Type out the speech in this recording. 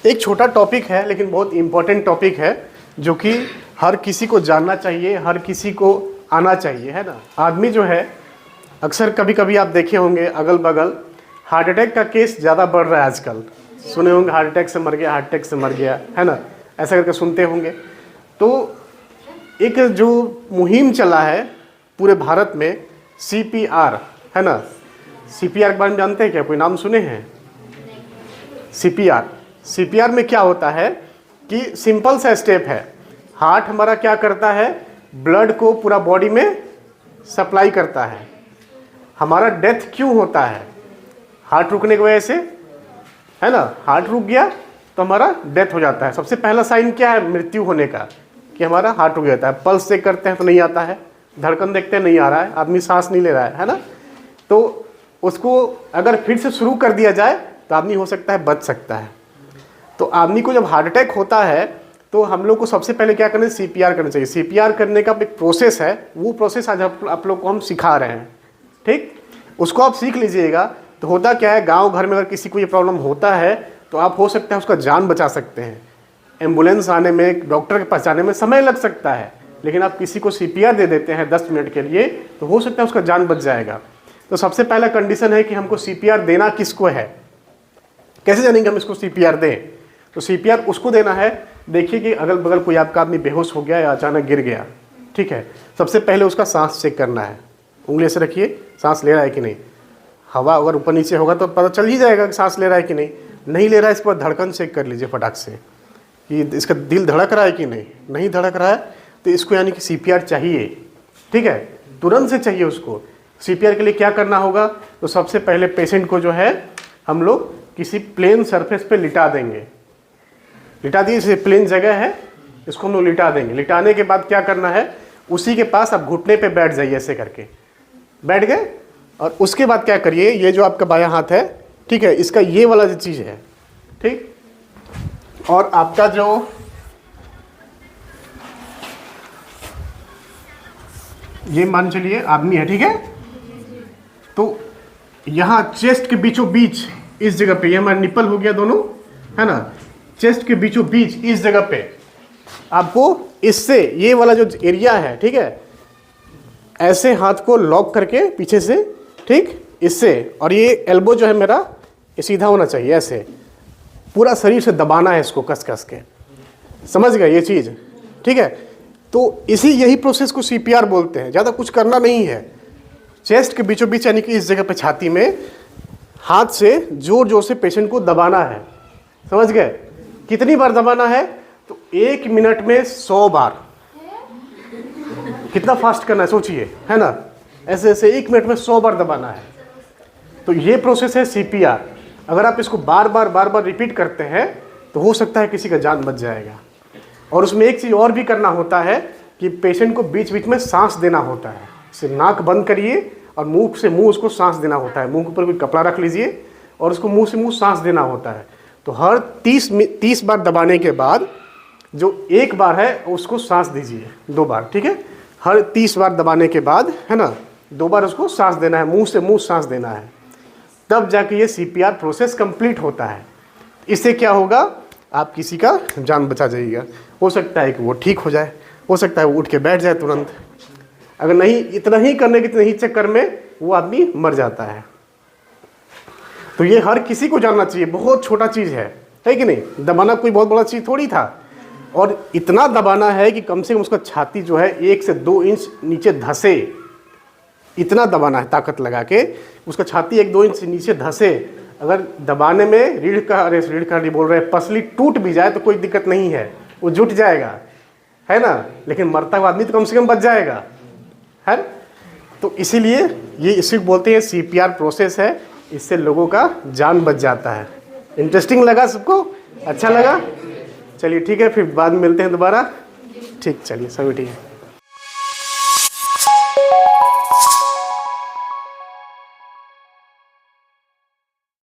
एक छोटा टॉपिक है लेकिन बहुत इम्पोर्टेंट टॉपिक है जो कि हर किसी को जानना चाहिए, हर किसी को आना चाहिए, है ना। आदमी जो है अक्सर कभी कभी आप देखे होंगे अगल बगल हार्ट अटैक का केस ज़्यादा बढ़ रहा है आजकल। सुने होंगे हार्ट अटैक से मर गया, हार्ट अटैक से मर गया, है ना, ऐसा करके सुनते होंगे। तो एक जो मुहिम चला है पूरे भारत में CPR, है ना। CPR के बारे में जानते हैं क्या, कोई नाम सुने हैं? CPR में क्या होता है कि सिंपल सा स्टेप है। हार्ट हमारा क्या करता है, ब्लड को पूरा बॉडी में सप्लाई करता है। हमारा डेथ क्यों होता है? हार्ट रुकने की वजह से, है ना। हार्ट रुक गया तो हमारा डेथ हो जाता है। सबसे पहला साइन क्या है मृत्यु होने का, कि हमारा हार्ट रुक जाता है। पल्स चेक करते हैं तो नहीं आता है, धड़कन देखते हैं नहीं आ रहा है, आदमी सांस नहीं ले रहा है ना। तो उसको अगर फिर से शुरू कर दिया जाए तो आदमी हो सकता है बच सकता है। तो आदमी को जब हार्ट अटैक होता है तो हम लोग को सबसे पहले क्या करना है, CPR करना चाहिए। CPR करने का एक प्रोसेस है, वो प्रोसेस आज आप लोग को हम सिखा रहे हैं, ठीक। उसको आप सीख लीजिएगा। तो होता क्या है, गांव घर में अगर किसी को ये प्रॉब्लम होता है तो आप हो सकता है उसका जान बचा सकते हैं। एम्बुलेंस आने में, डॉक्टर के पास जाने में समय लग सकता है, लेकिन आप किसी को CPR दे देते हैं 10 मिनट के लिए तो हो सकता है उसका जान बच जाएगा। तो सबसे पहला कंडीशन है कि हमको CPR देना किसको है। कैसे जानेंगे हम इसको CPR दें? तो CPR उसको देना है, देखिए कि अगल बगल कोई आपका आदमी बेहोश हो गया या अचानक गिर गया, ठीक है। सबसे पहले उसका सांस चेक करना है। उंगली से रखिए, सांस ले रहा है कि नहीं। हवा अगर ऊपर नीचे होगा तो पता चल ही जाएगा कि सांस ले रहा है कि नहीं। नहीं ले रहा है, इस पर धड़कन चेक कर लीजिए फटाक से कि इसका दिल धड़क रहा है कि नहीं। नहीं धड़क रहा है तो इसको यानी कि CPR चाहिए, ठीक है, तुरंत से चाहिए उसको। CPR के लिए क्या करना होगा, तो सबसे पहले पेशेंट को जो है हम लोग किसी प्लेन सरफेस पे लिटा देंगे। लिटा दिए, जैसे प्लेन जगह है इसको हम लोग लिटा देंगे। लिटाने के बाद क्या करना है, उसी के पास आप घुटने पे बैठ जाइए, ऐसे करके बैठ गए। और उसके बाद क्या करिए, ये जो आपका बायां हाथ है, ठीक है, इसका ये वाला जो चीज़ है, ठीक, और आपका जो ये मान चलिए आदमी है, ठीक है। तो यहाँ चेस्ट के बीचों बीच इस जगह पे, ये हमारा निप्पल हो गया दोनों, है ना। चेस्ट के बीचों बीच इस जगह पे आपको इससे ये वाला जो एरिया है, ठीक है, ऐसे हाथ को लॉक करके पीछे से, ठीक, इससे, और ये एल्बो जो है मेरा ये सीधा होना चाहिए, ऐसे पूरा शरीर से दबाना है इसको कस कस के। समझ गए ये चीज़, ठीक है। तो यही प्रोसेस को CPR बोलते हैं। ज़्यादा कुछ करना नहीं है। चेस्ट के बीचों बीच यानी कि इस जगह पे छाती में हाथ से जोर जोर से पेशेंट को दबाना है। समझ गए? कितनी बार दबाना है, तो 1 मिनट में 100 बार। कितना फास्ट करना है सोचिए, है ना। ऐसे ऐसे 1 मिनट में 100 बार दबाना है। तो ये प्रोसेस है CPR। अगर आप इसको बार बार रिपीट करते हैं तो हो सकता है किसी का जान बच जाएगा। और उसमें एक चीज़ और भी करना होता है कि पेशेंट को बीच बीच में सांस देना होता है। सिर्फ नाक बंद करिए और मुंह से मुंह उसको सांस देना होता है। मुंह के ऊपर कोई कपड़ा रख लीजिए और उसको मुंह से मुंह सांस देना होता है। तो हर 30 बार दबाने के बाद जो एक बार है उसको सांस दीजिए 2 बार, ठीक है। हर 30 बार दबाने के बाद, है ना, 2 बार उसको सांस देना है, मुंह से मुंह सांस देना है। तब जाके ये CPR प्रोसेस कंप्लीट होता है। इससे क्या होगा, आप किसी का जान बचा जाइएगा। हो सकता है कि वो ठीक हो जाए, हो सकता है वो उठ के बैठ जाए तुरंत। अगर नहीं, इतना ही करने के इतने ही चक्कर में वो आदमी मर जाता है। तो ये हर किसी को जानना चाहिए। बहुत छोटा चीज़ है कि नहीं। दबाना कोई बहुत बड़ा चीज़ थोड़ी था। और इतना दबाना है कि कम से कम उसका छाती जो है 1 से 2 इंच नीचे धंसे। इतना दबाना है ताकत लगा के, उसका छाती 1-2 इंच नीचे धंसे। अगर दबाने में रीढ़ का नहीं बोल रहे, पसली टूट भी जाए तो कोई दिक्कत नहीं है, वो जुट जाएगा, है ना। लेकिन मरता हुआ आदमी तो कम से कम बच जाएगा, है। तो इसीलिए ये इसी बोलते हैं CPR प्रोसेस है। इससे लोगों का जान बच जाता है। इंटरेस्टिंग लगा सबको? अच्छा लगा? चलिए ठीक है, फिर बाद में मिलते हैं दोबारा। ठीक, चलिए सभी ठीक है।